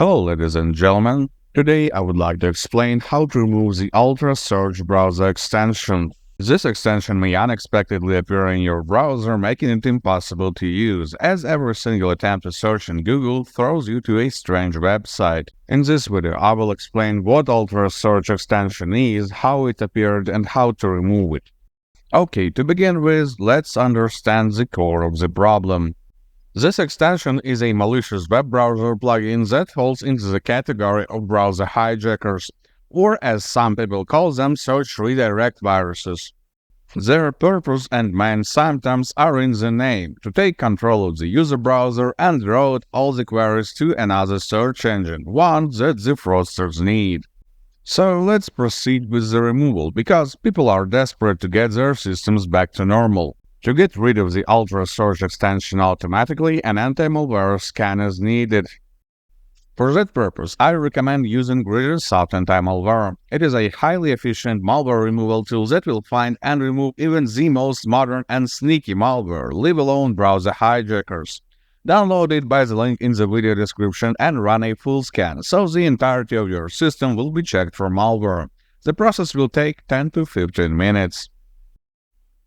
Hello ladies and gentlemen, today I would like to explain how to remove the UltraSearch browser extension. This extension may unexpectedly appear in your browser, making it impossible to use, as every single attempt to search in Google throws you to a strange website. In this video, I will explain what UltraSearch extension is, how it appeared, and how to remove it. Okay, to begin with, let's understand the core of the problem. This extension is a malicious web browser plugin that falls into the category of browser hijackers, or as some people call them, search redirect viruses. Their purpose and main symptoms are in the name: to take control of the user browser and route all the queries to another search engine, one that the fraudsters need. So let's proceed with the removal, because people are desperate to get their systems back to normal. To get rid of the UltraSearch extension automatically, an anti-malware scan is needed. For that purpose, I recommend using GridinSoft Anti-Malware. It is a highly efficient malware removal tool that will find and remove even the most modern and sneaky malware, leave alone browser hijackers. Download it by the link in the video description and run a full scan, so the entirety of your system will be checked for malware. The process will take 10 to 15 minutes.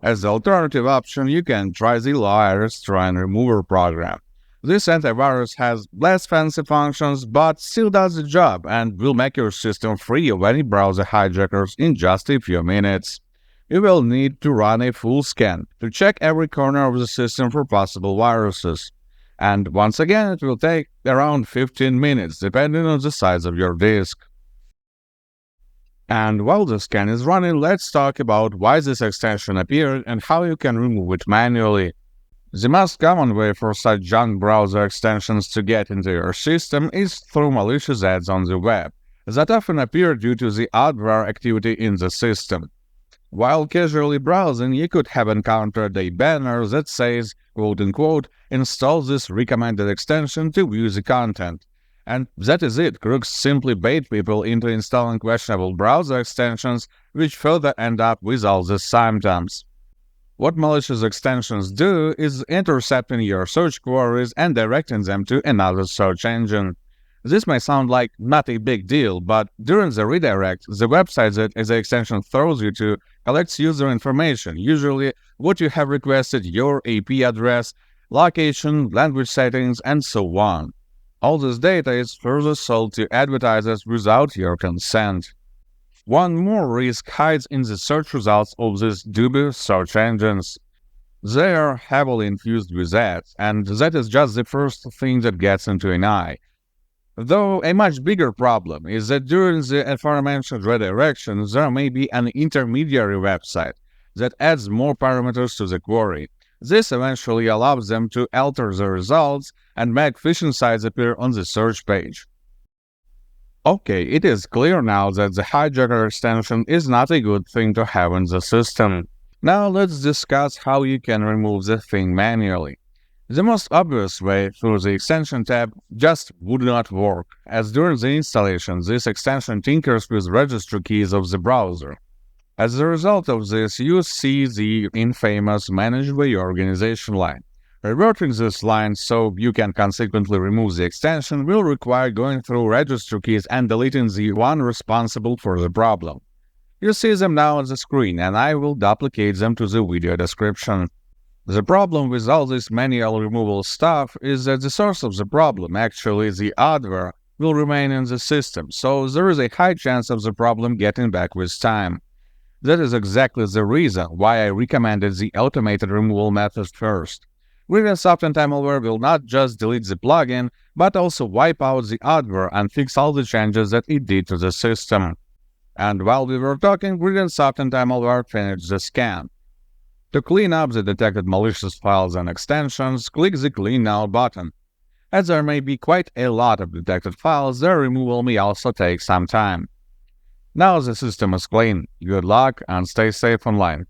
As the alternative option, you can try the Loaris Try and Remover program. This antivirus has less fancy functions, but still does the job and will make your system free of any browser hijackers in just a few minutes. You will need to run a full scan to check every corner of the system for possible viruses. And once again, it will take around 15 minutes, depending on the size of your disk. And while the scan is running, let's talk about why this extension appeared and how you can remove it manually. The most common way for such junk browser extensions to get into your system is through malicious ads on the web, that often appear due to the adware activity in the system. While casually browsing, you could have encountered a banner that says, quote-unquote, "install this recommended extension to view the content." And that is it. Crooks simply bait people into installing questionable browser extensions, which further end up with all the symptoms. What malicious extensions do is intercepting your search queries and directing them to another search engine. This may sound like not a big deal, but during the redirect, the website that the extension throws you to collects user information, usually what you have requested, your IP address, location, language settings, and so on. All this data is further sold to advertisers without your consent. One more risk hides in the search results of these dubious search engines. They are heavily infused with ads, and that is just the first thing that gets into an eye. Though a much bigger problem is that during the aforementioned redirection, there may be an intermediary website that adds more parameters to the query. This eventually allows them to alter the results and make phishing sites appear on the search page. Okay, it is clear now that the hijacker extension is not a good thing to have in the system. Now let's discuss how you can remove the thing manually. The most obvious way, through the extension tab, just would not work, as during the installation this extension tinkers with registry keys of the browser. As a result of this, you see the infamous Manage by Organization line. Reverting this line so you can consequently remove the extension will require going through registry keys and deleting the one responsible for the problem. You see them now on the screen, and I will duplicate them to the video description. The problem with all this manual removal stuff is that the source of the problem, actually the adware, will remain in the system, so there is a high chance of the problem getting back with time. That is exactly the reason why I recommended the automated removal method first. GridinSoft Anti-Malware will not just delete the plugin, but also wipe out the adware and fix all the changes that it did to the system. And while we were talking, GridinSoft Anti-Malware finished the scan. To clean up the detected malicious files and extensions, click the Clean Now button. As there may be quite a lot of detected files, their removal may also take some time. Now the system is clean. Good luck and stay safe online.